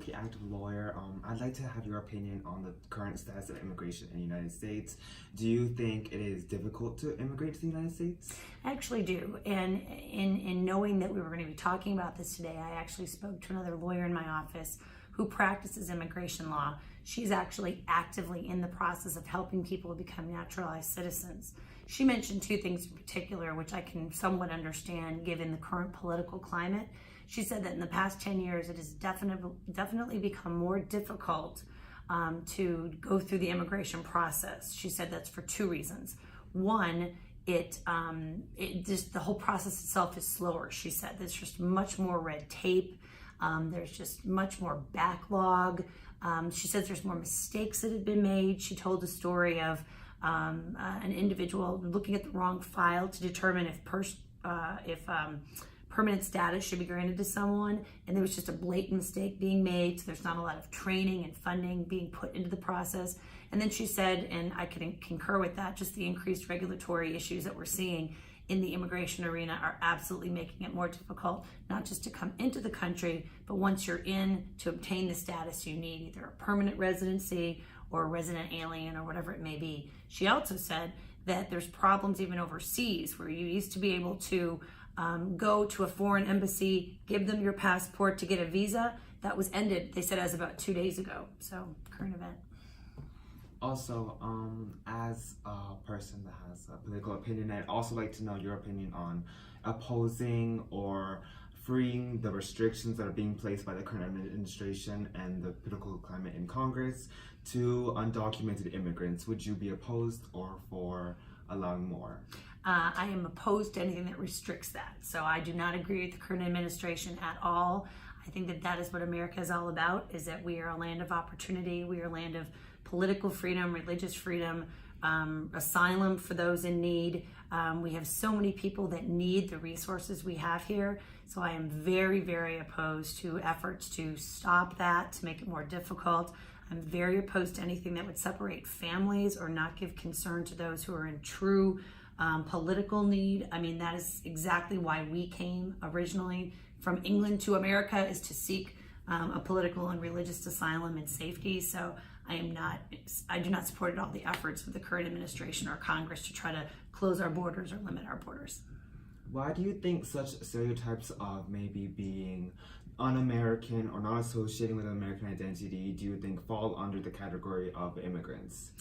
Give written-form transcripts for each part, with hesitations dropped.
politically active lawyer. I'd like to have your opinion on the current status of immigration in the United States. Do you think it is difficult to immigrate to the United States? I actually do. And in knowing that we were going to be talking about this today, I actually spoke to another lawyer in my office who practices immigration law. She's actually actively in the process of helping people become naturalized citizens. She mentioned two things in particular, which I can somewhat understand given the current political climate. She said that in the past 10 years, it has definitely become more difficult to go through the immigration process. She said that's for two reasons. One, it just the whole process itself is slower. She said there's just much more red tape. There's just much more backlog. She says there's more mistakes that have been made. She told the story of an individual looking at the wrong file to determine if permanent status should be granted to someone, and there was just a blatant mistake being made, so there's not a lot of training and funding being put into the process. And then she said, and I can concur with that, just the increased regulatory issues that we're seeing in the immigration arena are absolutely making it more difficult, not just to come into the country, but once you're in, to obtain the status you need, either a permanent residency or a resident alien or whatever it may be. She also said that there's problems even overseas where you used to be able to go to a foreign embassy, give them your passport to get a visa. That was ended, they said, as about 2 days ago. So, current event. Also, as a person that has a political opinion, I'd also like to know your opinion on opposing or freeing the restrictions that are being placed by the current administration and the political climate in Congress to undocumented immigrants. Would you be opposed or for allowing more? I am opposed to anything that restricts that. So I do not agree with the current administration at all. I think that that is what America is all about, is that we are a land of opportunity. We are a land of political freedom, religious freedom, asylum for those in need. We have so many people that need the resources we have here. So I am very, very opposed to efforts to stop that, to make it more difficult. I'm very opposed to anything that would separate families or not give concern to those who are in true political need. I mean, that is exactly why we came originally from England to America, is to seek a political and religious asylum and safety. So I do not support at all the efforts of the current administration or Congress to try to close our borders or limit our borders. Why do you think such stereotypes of maybe being un-American or not associating with an American identity do you think fall under the category of immigrants?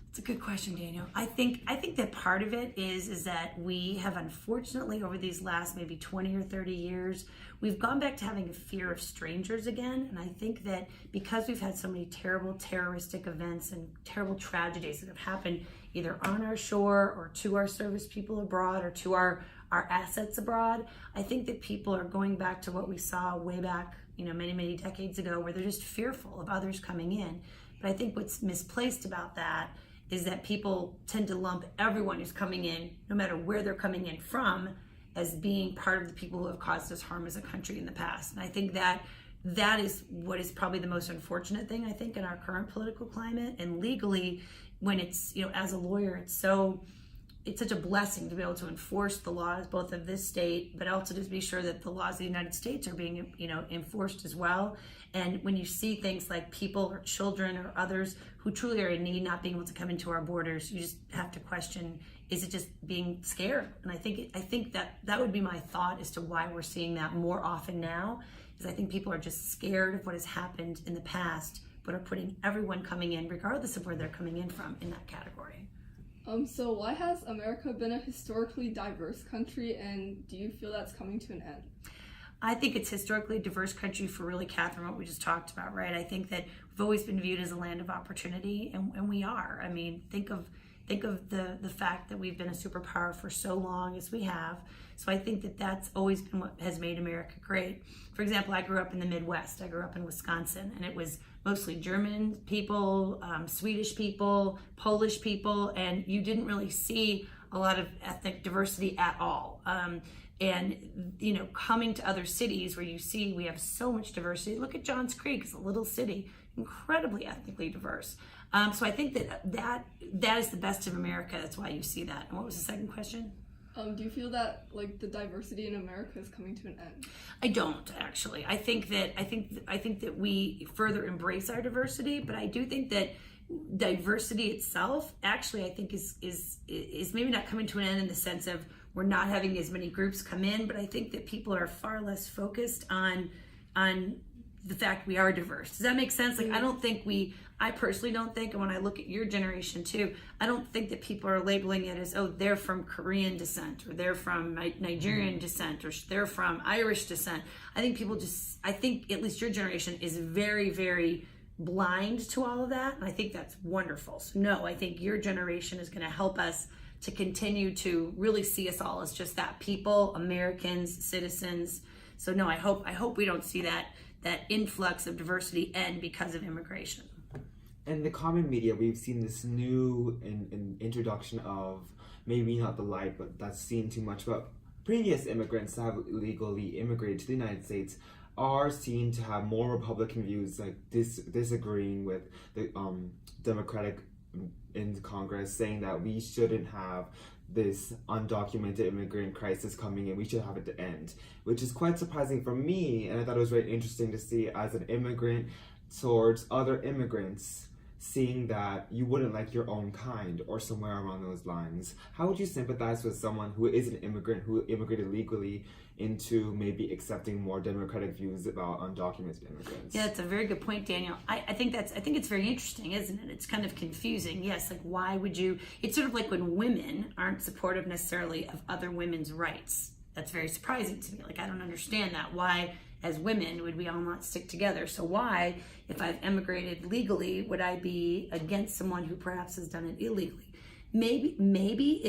It's a good question, Daniel. I think that part of it is that we have, unfortunately, over these last maybe 20 or 30 years, we've gone back to having a fear of strangers again. And I think that because we've had so many terrible terroristic events and terrible tragedies that have happened either on our shore or to our service people abroad or to our assets abroad, I think that people are going back to what we saw way back, many, many decades ago, where they're just fearful of others coming in. But I think what's misplaced about that is that people tend to lump everyone who's coming in, no matter where they're coming in from, as being part of the people who have caused us harm as a country in the past. And I think that is what is probably the most unfortunate thing, I think, in our current political climate. And legally, when it's, as a lawyer, it's such a blessing to be able to enforce the laws both of this state, but also to be sure that the laws of the United States are being, enforced as well. And when you see things like people or children or others who truly are in need not being able to come into our borders, you just have to question, is it just being scared? And I think that would be my thought as to why we're seeing that more often now, is I think people are just scared of what has happened in the past, but are putting everyone coming in, regardless of where they're coming in from, in that category. So why has America been a historically diverse country, and do you feel that's coming to an end? I think it's historically a diverse country for really, Catherine, what we just talked about, right? I think that we've always been viewed as a land of opportunity, and we are. I mean, think of the fact that we've been a superpower for so long as we have. So I think that that's always been what has made America great. For example, I grew up in the Midwest. I grew up in Wisconsin, and it was mostly German people, Swedish people, Polish people, and you didn't really see a lot of ethnic diversity at all. And coming to other cities where you see we have so much diversity. Look at Johns Creek, it's a little city, incredibly ethnically diverse. So I think that is the best of America. That's why you see that. And what was the second question? Do you feel that like the diversity in America is coming to an end? I don't actually. I think that we further embrace our diversity, but I do think that diversity itself actually I think is maybe not coming to an end in the sense of we're not having as many groups come in, but I think that people are far less focused on the fact we are diverse. Does that make sense? Like I personally don't think, and when I look at your generation too, I don't think that people are labeling it as, oh, they're from Korean descent, or they're from Nigerian descent, or they're from Irish descent. I think at least your generation is very, very blind to all of that, and I think that's wonderful. So no, I think your generation is going to help us to continue to really see us all as just that, people, Americans, citizens. So no, I hope we don't see that influx of diversity end because of immigration. In the common media, we've seen this new introduction of, maybe not the light, but that's seen too much, but previous immigrants that have illegally immigrated to the United States are seen to have more Republican views, like disagreeing with the Democratic in Congress, saying that we shouldn't have this undocumented immigrant crisis coming in, we should have it to end, which is quite surprising for me, and I thought it was very interesting to see as an immigrant towards other immigrants, seeing that you wouldn't like your own kind or somewhere around those lines. How would you sympathize with someone who is an immigrant, who immigrated legally, into maybe accepting more democratic views about undocumented immigrants? Yeah, that's a very good point, Daniel. I think it's very interesting, isn't it? It's kind of confusing. Yes, like why would you? It's sort of like when women aren't supportive necessarily of other women's rights. That's very surprising to me. Like I don't understand that. Why, as women, would we all not stick together? So why, if I've emigrated legally, would I be against someone who perhaps has done it illegally? Maybe maybe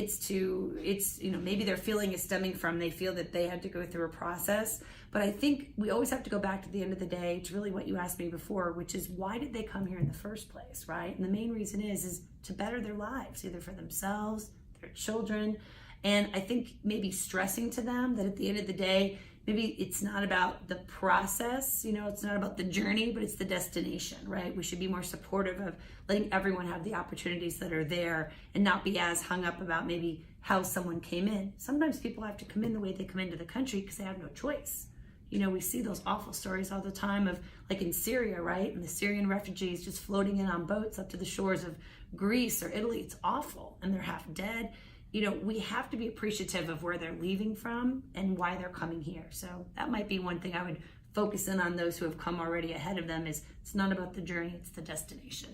their feeling is stemming from they feel that they had to go through a process. But I think we always have to go back to the end of the day to really what you asked me before, which is why did they come here in the first place, right? And the main reason is to better their lives, either for themselves, their children. And I think maybe stressing to them that at the end of the day, maybe it's not about the process, it's not about the journey, but it's the destination, right? We should be more supportive of letting everyone have the opportunities that are there and not be as hung up about maybe how someone came in. Sometimes people have to come in the way they come into the country because they have no choice. We see those awful stories all the time of, like in Syria, right? And the Syrian refugees just floating in on boats up to the shores of Greece or Italy. It's awful. And they're half dead. We have to be appreciative of where they're leaving from and why they're coming here. So that might be one thing I would focus in on those who have come already ahead of them, is it's not about the journey, it's the destination.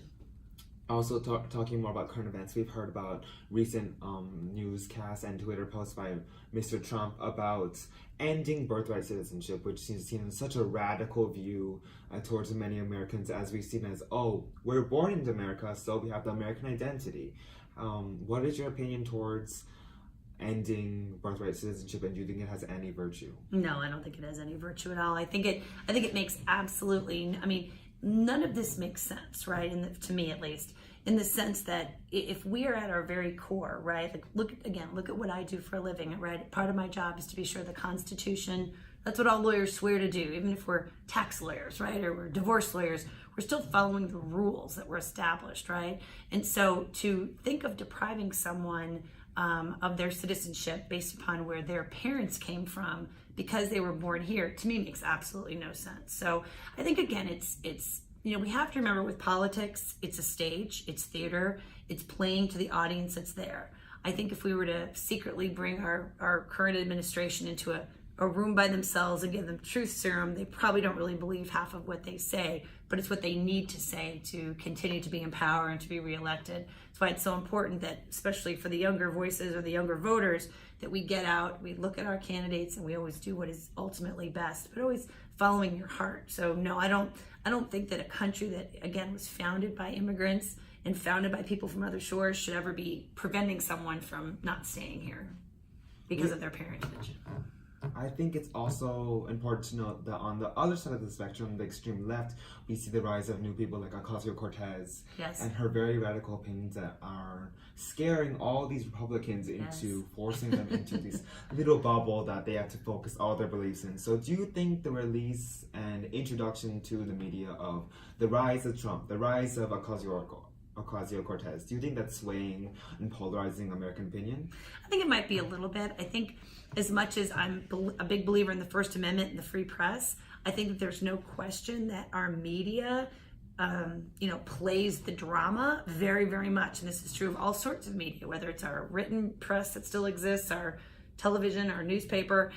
Also, talking more about current events, we've heard about recent newscasts and Twitter posts by Mr. Trump about ending birthright citizenship, which seems seen as such a radical view towards many Americans, as we've seen as, oh, we're born into America, so we have the American identity. What is your opinion towards ending birthright citizenship, and do you think it has any virtue? No, I don't think it has any virtue at all. I think it makes absolutely, none of this makes sense, right? To me at least, in the sense that if we are at our very core, right? Like look at what I do for a living, right? Part of my job is to be sure the Constitution, that's what all lawyers swear to do, even if we're tax lawyers, right? Or we're divorce lawyers, we're still following the rules that were established, right? And so to think of depriving someone of their citizenship based upon where their parents came from because they were born here, to me makes absolutely no sense. So I think, again, it's we have to remember with politics, it's a stage, it's theater, it's playing to the audience that's there. I think if we were to secretly bring our current administration into a room by themselves and give them truth serum, they probably don't really believe half of what they say, but it's what they need to say to continue to be in power and to be reelected. That's why it's so important that, especially for the younger voices or the younger voters, that we get out, we look at our candidates, and we always do what is ultimately best, but always following your heart. So no, I don't think that a country that, again, was founded by immigrants and founded by people from other shores should ever be preventing someone from not staying here because of their parentage. I think it's also important to note that on the other side of the spectrum, the extreme left, we see the rise of new people like Ocasio-Cortez, yes, and her very radical opinions that are scaring all these Republicans into forcing them into this little bubble that they have to focus all their beliefs in. So do you think the release and introduction to the media of the rise of Trump, the rise of Ocasio-Cortez. Do you think that's swaying and polarizing American opinion? I think it might be a little bit. I think as much as I'm a big believer in the First Amendment and the free press, I think that there's no question that our media, plays the drama very, very much. And this is true of all sorts of media, whether it's our written press that still exists, our television, our newspaper.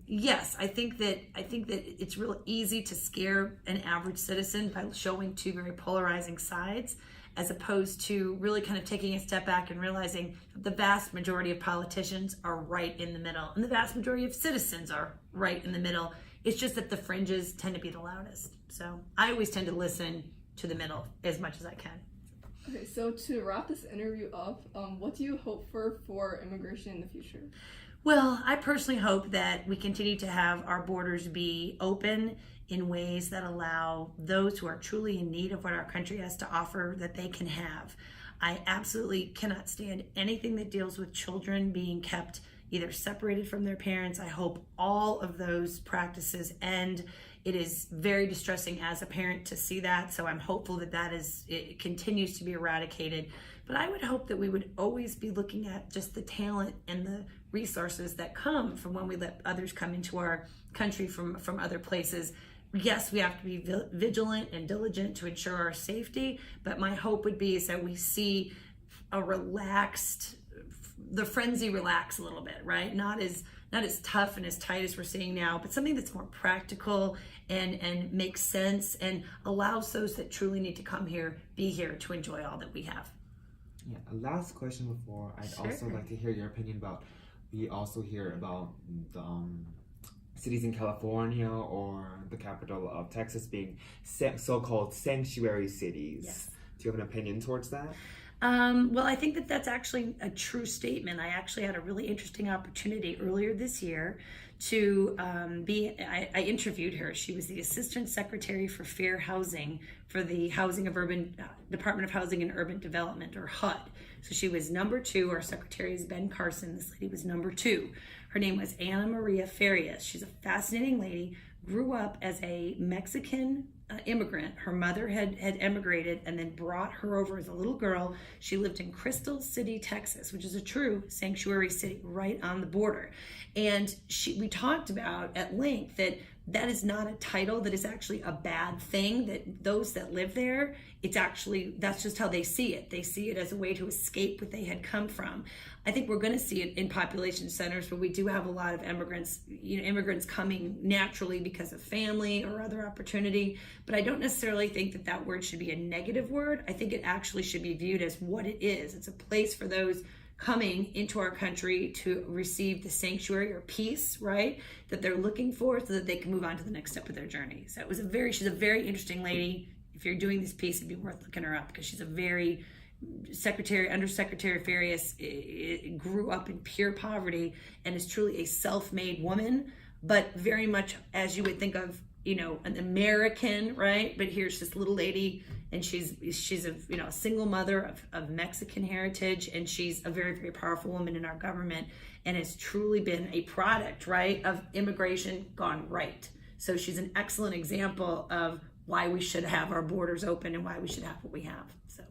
Yes, I think that it's real easy to scare an average citizen by showing two very polarizing sides, as opposed to really kind of taking a step back and realizing that the vast majority of politicians are right in the middle, and the vast majority of citizens are right in the middle. It's just that the fringes tend to be the loudest. So I always tend to listen to the middle as much as I can. Okay, so to wrap this interview up, what do you hope for immigration in the future? Well, I personally hope that we continue to have our borders be open in ways that allow those who are truly in need of what our country has to offer, that they can have. I absolutely cannot stand anything that deals with children being kept either separated from their parents. I hope all of those practices end. It is very distressing as a parent to see that, so I'm hopeful that it continues to be eradicated. But I would hope that we would always be looking at just the talent and the resources that come from when we let others come into our country from other places. Yes, we have to be vigilant and diligent to ensure our safety, but my hope would be is that we see the frenzy relax a little bit, right? Not as tough and as tight as we're seeing now, but something that's more practical and makes sense and allows those that truly need to come here, be here to enjoy all that we have. Yeah, a last question before I'd Sure. also like to hear your opinion about, we also hear about the cities in California or the capital of Texas being so-called sanctuary cities. Yes. Do you have an opinion towards that? Well, I think that's actually a true statement. I actually had a really interesting opportunity earlier this year to I interviewed her. She was the Assistant Secretary for Fair Housing for the Department of Housing and Urban Development, or HUD. So she was number 2. Our secretary is Ben Carson. This lady was number 2. Her name was Ana Maria Farias. She's a fascinating lady. Grew up as a Mexican immigrant. Her mother had emigrated and then brought her over as a little girl. She lived in Crystal City, Texas, which is a true sanctuary city right on the border. And we talked about at length that is not a title that is actually a bad thing, that those that live there, that's just how they see it. They see it as a way to escape what they had come from. I think we're going to see it in population centers where we do have a lot of immigrants coming naturally because of family or other opportunity. But I don't necessarily think that word should be a negative word. I think it actually should be viewed as what it is. It's a place for those coming into our country to receive the sanctuary or peace, right, that they're looking for, so that they can move on to the next step of their journey. So she's a very interesting lady. If you're doing this piece, it'd be worth looking her up, because she's a very Undersecretary Farias grew up in pure poverty and is truly a self-made woman, but very much as you would think of, an American, right? But here's this little lady, and she's a single mother of Mexican heritage, and she's a very, very powerful woman in our government, and has truly been a product, right, of immigration gone right. So she's an excellent example of why we should have our borders open and why we should have what we have. So.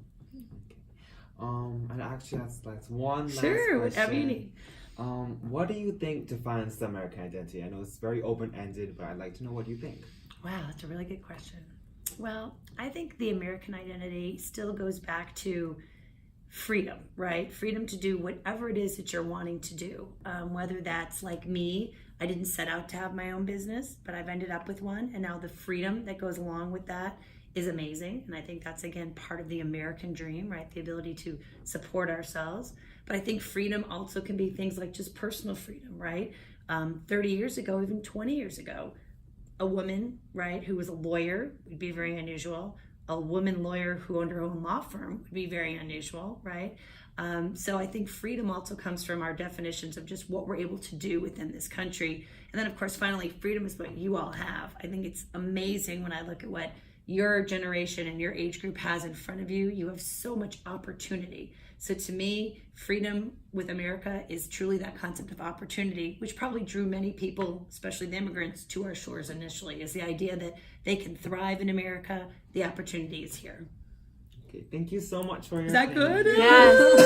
And actually, that's one last Sure, question. whatever you need. What do you think defines the American identity? I know it's very open-ended, but I'd like to know what you think. Wow, that's a really good question. Well, I think the American identity still goes back to freedom, right? Freedom to do whatever it is that you're wanting to do. Whether that's like me, I didn't set out to have my own business, but I've ended up with one. And now the freedom that goes along with that is amazing. And I think that's, again, part of the American dream, right? The ability to support ourselves. But I think freedom also can be things like just personal freedom, right? 30 years ago, even 20 years ago, a woman, right, who was a lawyer would be very unusual. A woman lawyer who owned her own law firm would be very unusual, right? So I think freedom also comes from our definitions of just what we're able to do within this country. And then, of course, finally, freedom is what you all have. I think it's amazing when I look at what your generation and your age group has in front of you. You have so much opportunity. So to me, freedom with America is truly that concept of opportunity, which probably drew many people, especially the immigrants, to our shores initially, is the idea that they can thrive in America. The opportunity is here. Okay, thank you so much for your Is that opinion. good? Yes.